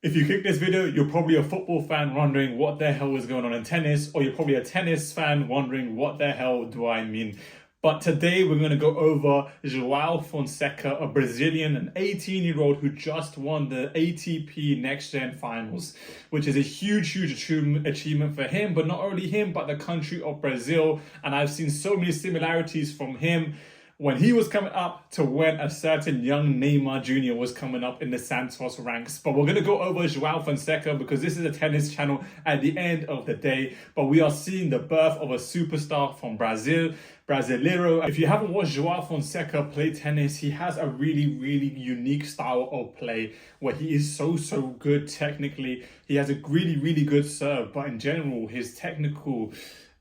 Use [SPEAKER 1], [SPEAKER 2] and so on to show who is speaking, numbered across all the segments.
[SPEAKER 1] If you click this video, you're probably a football fan wondering what the hell is going on in tennis, or you're probably a tennis fan wondering what the hell do I mean. But today we're going to go over Joao Fonseca, a Brazilian, an 18-year-old who just won the ATP Next Gen Finals, which is a huge achievement for him, but not only him, but the country of Brazil. And I've seen so many similarities from him when he was coming up to when a certain young Neymar Jr. was coming up in the Santos ranks. But we're going to go over Joao Fonseca because this is a tennis channel at the end of the day. But we are seeing the birth of a superstar from Brazil, Brasileiro. If you haven't watched Joao Fonseca play tennis, he has a really unique style of play where he is so good technically. He has a really good serve, but in general, his technical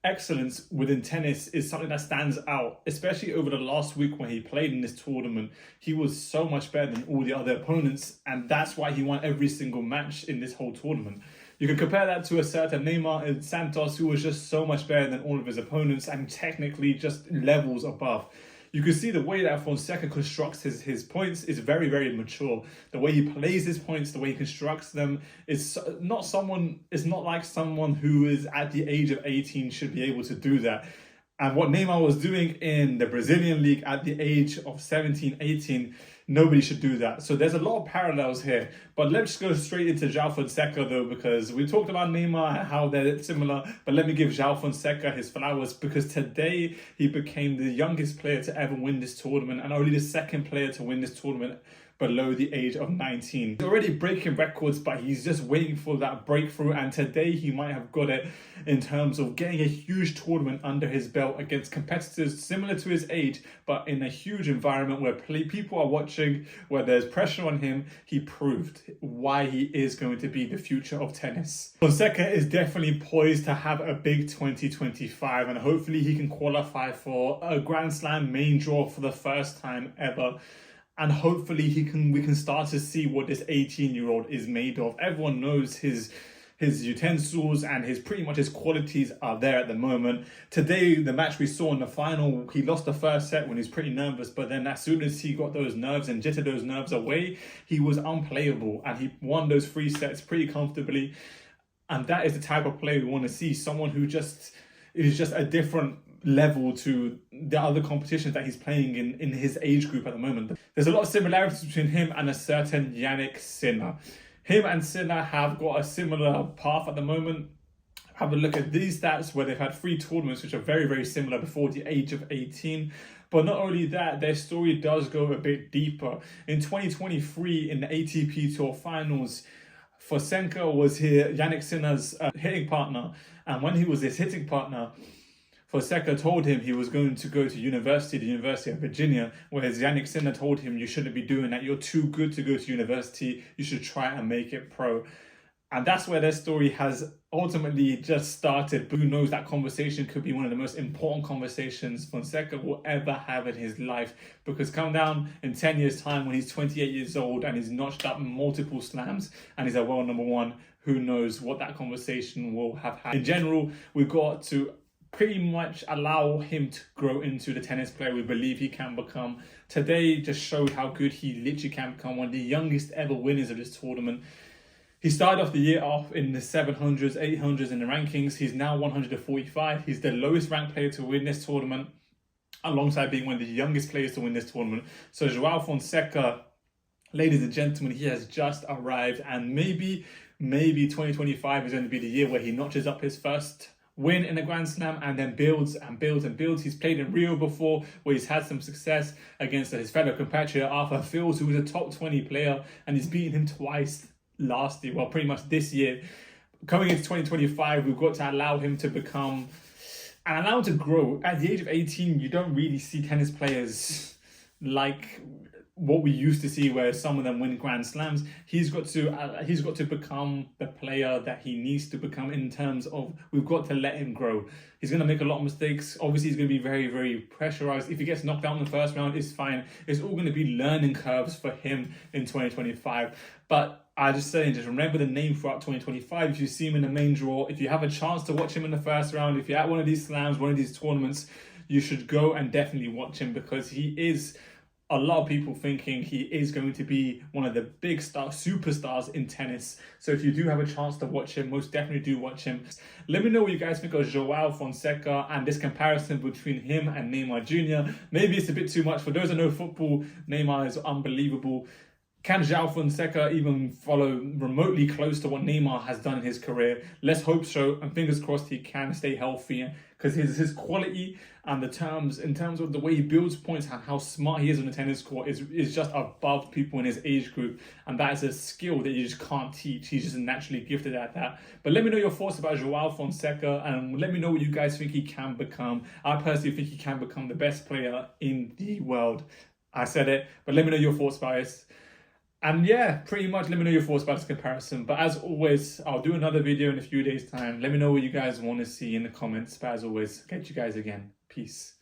[SPEAKER 1] excellence within tennis is something that stands out, especially over the last week when he played in this tournament. He was so much better than all the other opponents, and that's why he won every single match in this whole tournament. You can compare that to a certain Neymar in Santos, who was just so much better than all of his opponents and technically just levels above. You can see the way that Fonseca constructs his points is very mature. The way he plays his points, the way he constructs them, it's not like someone who is at the age of 18 should be able to do that. And what Neymar was doing in the Brazilian league at the age of 17, 18, nobody should do that. So there's a lot of parallels here. But let's go straight into Joao Fonseca though, because we talked about Neymar, how they're similar. But let me give Joao Fonseca his flowers, because today he became the youngest player to ever win this tournament and only the second player to win this tournament below the age of 19. He's already breaking records, but he's just waiting for that breakthrough, and today he might have got it in terms of getting a huge tournament under his belt against competitors similar to his age, but in a huge environment where people are watching, where there's pressure on him. He proved why he is going to be the future of tennis. Fonseca is definitely poised to have a big 2025, and hopefully he can qualify for a Grand Slam main draw for the first time ever. And hopefully we can start to see what this 18-year-old is made of. Everyone knows his utensils and pretty much his qualities are there at the moment. Today, the match we saw in the final, he lost the first set when he was pretty nervous, but then as soon as he got those nerves and jittered those nerves away, he was unplayable and he won those 3 sets pretty comfortably. And that is the type of player we want to see, someone who is just a different level to the other competitions that he's playing in his age group at the moment. There's a lot of similarities between him and a certain Jannik Sinner. Him and Sinner have got a similar path at the moment. Have a look at these stats where they've had 3 tournaments which are very similar before the age of 18. But not only that, their story does go a bit deeper. In 2023, in the ATP Tour Finals, Fonseca was Jannik Sinner's hitting partner, and when he was his hitting partner, Fonseca told him he was going to go to the University of Virginia, whereas Jannik Sinner told him, you shouldn't be doing that. You're too good to go to university. You should try and make it pro. And that's where their story has ultimately just started. But who knows, that conversation could be one of the most important conversations Fonseca will ever have in his life. Because come down in 10 years' time when he's 28 years old and he's notched up multiple slams and he's a world number 1, who knows what that conversation will have had. In general, we've got to pretty much allow him to grow into the tennis player we believe he can become. Today just showed how good he literally can become, one of the youngest ever winners of this tournament. He started off the year off in the 700s, 800s in the rankings. He's now 145. He's the lowest ranked player to win this tournament, alongside being one of the youngest players to win this tournament. So Joao Fonseca, ladies and gentlemen, he has just arrived, and maybe 2025 is going to be the year where he notches up his first win in a Grand Slam and then builds. He's played in Rio before, where he's had some success against his fellow compatriot Arthur Fils, who was a top 20 player, and he's beaten him twice last year, well, pretty much this year. Coming into 2025, we've got to allow him to become and allow him to grow. At the age of 18, you don't really see tennis players like what we used to see, where some of them win Grand Slams. He's got to become the player that he needs to become, in terms of we've got to let him grow. He's going to make a lot of mistakes. Obviously, he's going to be very pressurized. If he gets knocked out in the first round, it's fine. It's all going to be learning curves for him in 2025. But I just saying, just remember the name throughout 2025. If you see him in the main draw, if you have a chance to watch him in the first round, if you're at one of these slams, one of these tournaments, you should go and definitely watch him, because he is a lot of people thinking he is going to be one of the big superstars in tennis. So if you do have a chance to watch him, most definitely do watch him. Let me know what you guys think of Joao Fonseca and this comparison between him and Neymar Jr. Maybe it's a bit too much. For those that know football, Neymar is unbelievable. Can Joao Fonseca even follow remotely close to what Neymar has done in his career? Let's hope so, and fingers crossed he can stay healthy, because his quality and in terms of the way he builds points and how smart he is on the tennis court is just above people in his age group, and that is a skill that you just can't teach. He's just naturally gifted at that. But let me know your thoughts about Joao Fonseca, and let me know what you guys think he can become. I personally think he can become the best player in the world. I said it, but let me know your thoughts about it. And yeah, pretty much let me know your thoughts about this comparison. But as always, I'll do another video in a few days' time. Let me know what you guys want to see in the comments. But as always, catch you guys again. Peace.